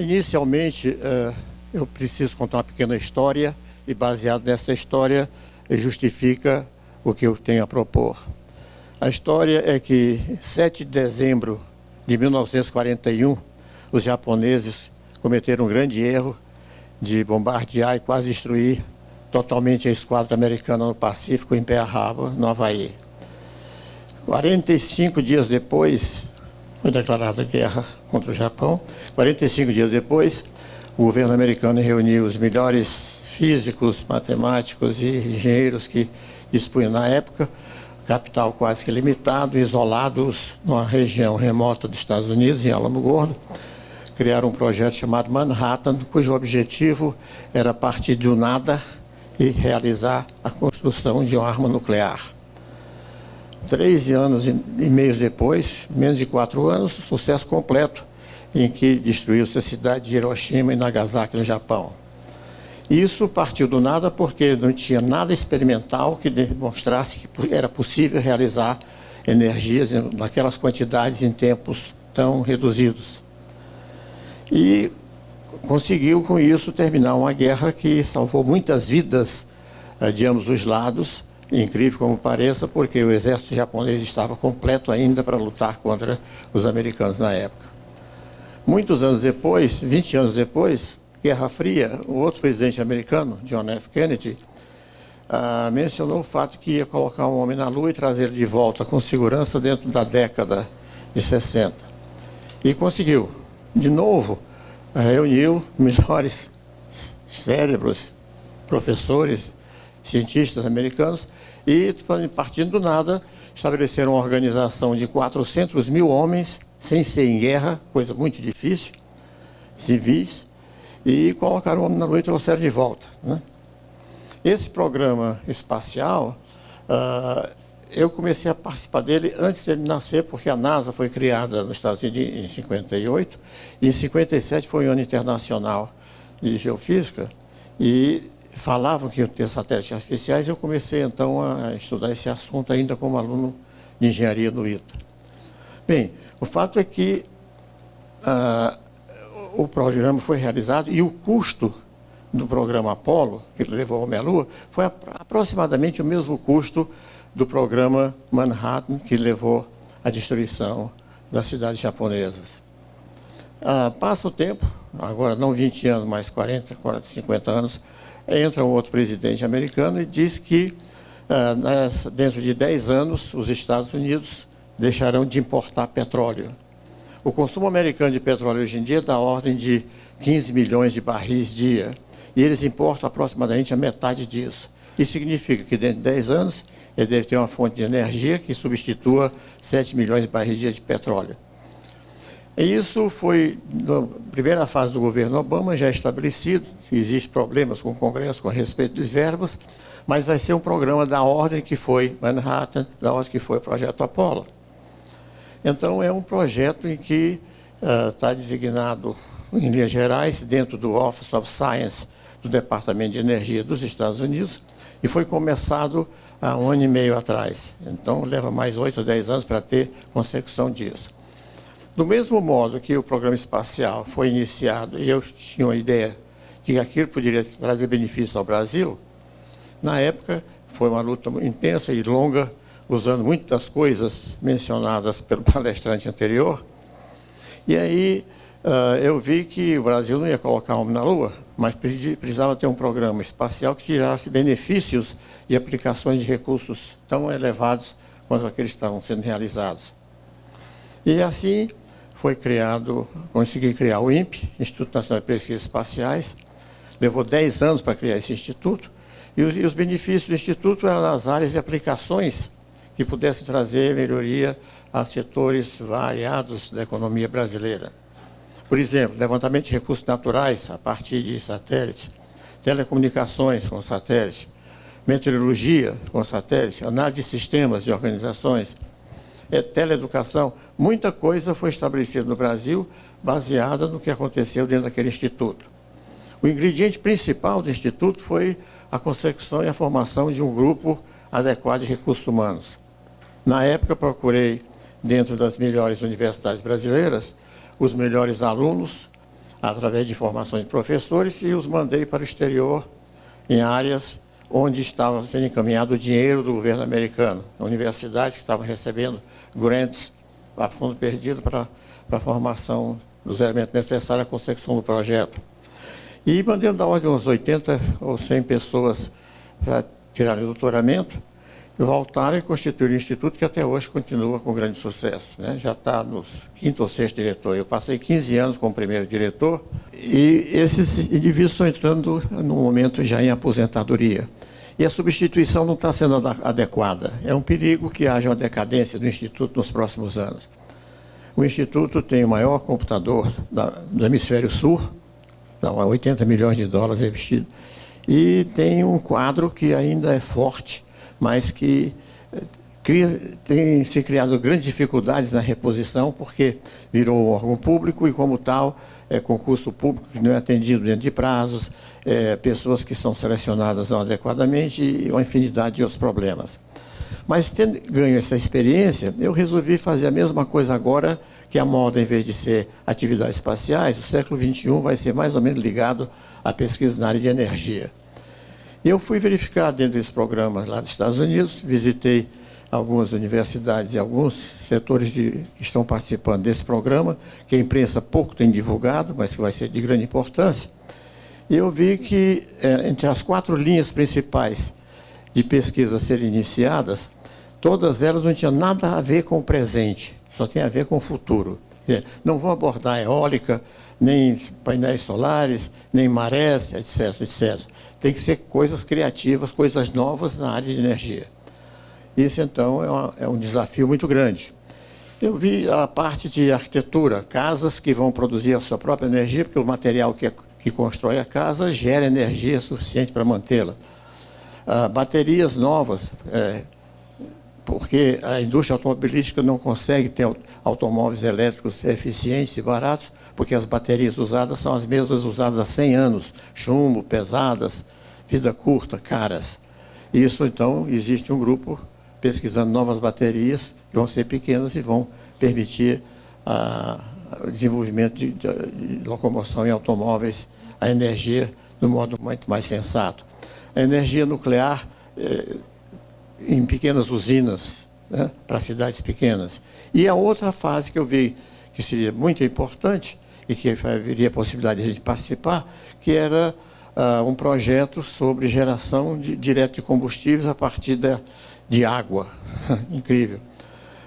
inicialmente, eu preciso contar uma pequena história e, baseado nessa história, justifica o que eu tenho a propor. A história é que, 7 de dezembro de 1941, os japoneses cometeram um grande erro de bombardear e quase destruir totalmente a esquadra americana no Pacífico, em Pearl Harbor, no Havaí. 45 dias depois, foi declarada guerra contra o Japão. 45 dias depois, o governo americano reuniu os melhores físicos, matemáticos e engenheiros que dispunham na época, capital quase que limitado, isolados numa região remota dos Estados Unidos, em Alamo Gordo. Criaram um projeto chamado Manhattan, cujo objetivo era partir do nada e realizar a construção de uma arma nuclear. 3 anos e meio depois, menos de 4 anos, sucesso completo, em que destruiu-se a cidade de Hiroshima e Nagasaki, no Japão. Isso partiu do nada porque não tinha nada experimental que demonstrasse que era possível realizar energias naquelas quantidades em tempos tão reduzidos. E conseguiu, com isso, terminar uma guerra que salvou muitas vidas de ambos os lados, incrível como pareça, porque o exército japonês estava completo ainda para lutar contra os americanos na época. Muitos anos depois, 20 anos depois, Guerra Fria, o outro presidente americano, John F. Kennedy, mencionou o fato que ia colocar um homem na Lua e trazer ele de volta com segurança dentro da década de 60. E conseguiu. De novo, reuniu melhores cérebros, professores, cientistas americanos e, partindo do nada, estabeleceram uma organização de 400 mil homens, sem ser em guerra, coisa muito difícil, civis, e colocaram o homem na Lua e trouxeram de volta, né? Esse programa espacial, eu comecei a participar dele antes dele nascer, porque a NASA foi criada nos Estados Unidos em 58, e em 57 foi o Ano Internacional de Geofísica, e falavam que iam ter satélites artificiais, e eu comecei então a estudar esse assunto ainda como aluno de engenharia no ITA. Bem, o fato é que o programa foi realizado e o custo do programa Apollo, que levou o homem à Lua, foi aproximadamente o mesmo custo do programa Manhattan, que levou à destruição das cidades japonesas. Passa o tempo, agora não 20 anos, mas 40, 50 anos, entra um outro presidente americano e diz que dentro de 10 anos os Estados Unidos deixarão de importar petróleo. O consumo americano de petróleo hoje em dia é da ordem de 15 milhões de barris dia, e eles importam aproximadamente a metade disso. Isso significa que dentro de 10 anos ele deve ter uma fonte de energia que substitua 7 milhões de barris dia de petróleo. E isso foi, na primeira fase do governo Obama, já estabelecido, que existem problemas com o Congresso com respeito dos verbos, mas vai ser um programa da ordem que foi Manhattan, da ordem que foi o Projeto Apollo. Então, é um projeto em que está designado, em linhas gerais, dentro do Office of Science do Departamento de Energia dos Estados Unidos, e foi começado há 1 ano e meio atrás. Então, leva mais 8 ou 10 anos para ter consecução disso. Do mesmo modo que o programa espacial foi iniciado, e eu tinha uma ideia de que aquilo poderia trazer benefícios ao Brasil, na época foi uma luta intensa e longa, usando muitas das coisas mencionadas pelo palestrante anterior. E aí eu vi que o Brasil não ia colocar homem na Lua, mas precisava ter um programa espacial que tirasse benefícios e aplicações de recursos tão elevados quanto aqueles que estavam sendo realizados. E assim foi criado, consegui criar o INPE, Instituto Nacional de Pesquisas Espaciais. Levou 10 anos para criar esse instituto, e os benefícios do instituto eram nas áreas de aplicações que pudessem trazer melhoria a setores variados da economia brasileira. Por exemplo, levantamento de recursos naturais a partir de satélites, telecomunicações com satélite, meteorologia com satélite, análise de sistemas de organizações, teleeducação. Muita coisa foi estabelecida no Brasil baseada no que aconteceu dentro daquele instituto. O ingrediente principal do instituto foi a consecução e a formação de um grupo adequado de recursos humanos. Na época, procurei, dentro das melhores universidades brasileiras, os melhores alunos, através de formação de professores, e os mandei para o exterior, em áreas onde estava sendo encaminhado o dinheiro do governo americano, universidades que estavam recebendo grants a fundo perdido para a formação dos elementos necessários à consecução do projeto. E mandei da ordem de uns 80 ou 100 pessoas para tirarem o doutoramento, e voltaram e constituíram um instituto que até hoje continua com grande sucesso, né? Já está no quinto ou sexto diretor. Eu passei 15 anos como primeiro diretor, e esses indivíduos estão entrando no momento já em aposentadoria. E a substituição não está sendo adequada. É um perigo que haja uma decadência do Instituto nos próximos anos. O Instituto tem o maior computador do hemisfério sul, 80 milhões de dólares investido, e tem um quadro que ainda é forte, mas que tem se criado grandes dificuldades na reposição, porque virou um órgão público e, como tal, concurso público que não é atendido dentro de prazos, pessoas que são selecionadas não adequadamente e uma infinidade de outros problemas. Mas, tendo ganho essa experiência, eu resolvi fazer a mesma coisa agora, que a moda, em vez de ser atividades espaciais, o século XXI vai ser mais ou menos ligado à pesquisa na área de energia. Eu fui verificar dentro desses programas lá dos Estados Unidos, visitei algumas universidades e alguns setores que estão participando desse programa, que a imprensa pouco tem divulgado, mas que vai ser de grande importância. E eu vi que, entre as 4 linhas principais de pesquisa a serem iniciadas, todas elas não tinham nada a ver com o presente, só tem a ver com o futuro. Quer dizer, não vão abordar eólica, nem painéis solares, nem marés, etc, etc. Tem que ser coisas criativas, coisas novas na área de energia. Isso, então, é um desafio muito grande. Eu vi a parte de arquitetura, casas que vão produzir a sua própria energia, porque o material que constrói a casa gera energia suficiente para mantê-la. Baterias novas, porque a indústria automobilística não consegue ter automóveis elétricos eficientes e baratos, porque as baterias usadas são as mesmas usadas há 100 anos, chumbo, pesadas, vida curta, caras. Isso, então, existe um grupo pesquisando novas baterias, que vão ser pequenas e vão permitir o desenvolvimento de locomoção em automóveis, a energia de um modo muito mais sensato. A energia nuclear em pequenas usinas, né, para cidades pequenas. E a outra fase que eu vi que seria muito importante e que haveria a possibilidade de a gente participar, que era um projeto sobre geração direta de combustíveis a partir de água. Incrível.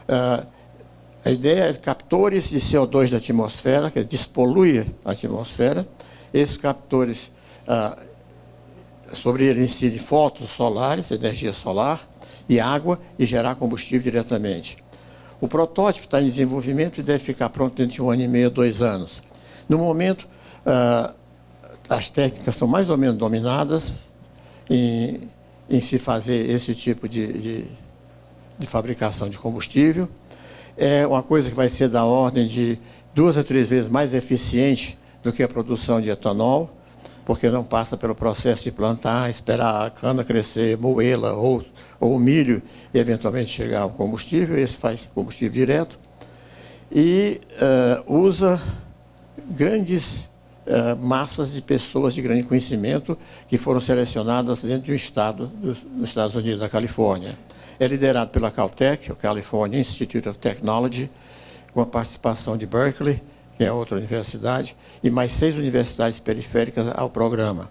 A ideia é captores de CO2 da atmosfera, que despolui a atmosfera. Esses captores, sobre eles incidem fótons solares, energia solar, e água, e gerar combustível diretamente. O protótipo está em desenvolvimento e deve ficar pronto dentro de 1 ano e meio, 2 anos. No momento, as técnicas são mais ou menos dominadas em se fazer esse tipo de fabricação de combustível. É uma coisa que vai ser da ordem de 2 a 3 vezes mais eficiente do que a produção de etanol, porque não passa pelo processo de plantar, esperar a cana crescer, moê-la ou o milho e eventualmente chegar ao combustível. Esse faz combustível direto. E usa grandes massas de pessoas de grande conhecimento que foram selecionadas dentro de um estado dos Estados Unidos, da Califórnia. É liderado pela Caltech, o California Institute of Technology, com a participação de Berkeley, que é outra universidade, e mais 6 universidades periféricas ao programa.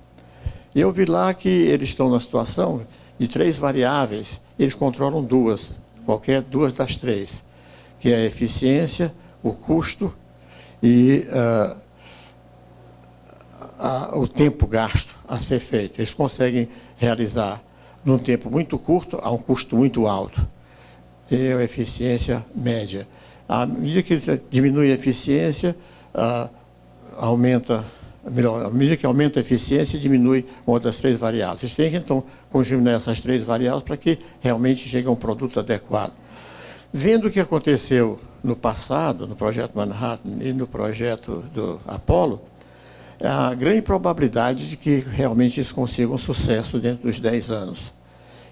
E eu vi lá que eles estão na situação de 3 variáveis, eles controlam 2, qualquer 2 das 3, que é a eficiência, o custo e o tempo gasto a ser feito. Eles conseguem realizar num tempo muito curto, a um custo muito alto, e a eficiência média. À medida que diminui a eficiência, aumenta, melhor, à medida que aumenta a eficiência, diminui uma das 3 variáveis. Vocês têm que, então, conjugar essas 3 variáveis para que realmente chegue a um produto adequado. Vendo o que aconteceu no passado, no projeto Manhattan e no projeto do Apollo, há grande probabilidade de que realmente eles consigam sucesso dentro dos 10 anos.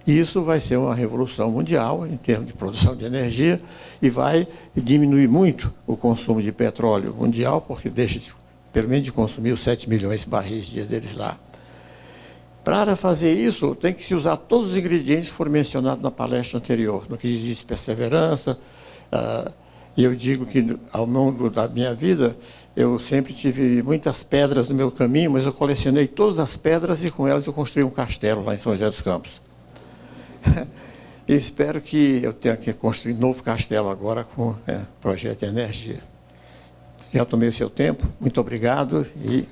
E isso vai ser uma revolução mundial em termos de produção de energia e vai diminuir muito o consumo de petróleo mundial, porque deixa de pelo menos de consumir os 7 milhões de barris dia deles lá. Para fazer isso, tem que se usar todos os ingredientes que foram mencionados na palestra anterior, no que diz perseverança. E eu digo que, ao longo da minha vida, eu sempre tive muitas pedras no meu caminho, mas eu colecionei todas as pedras e com elas eu construí um castelo lá em São José dos Campos. E espero que eu tenha que construir um novo castelo agora com o projeto de energia. Já tomei o seu tempo, muito obrigado e...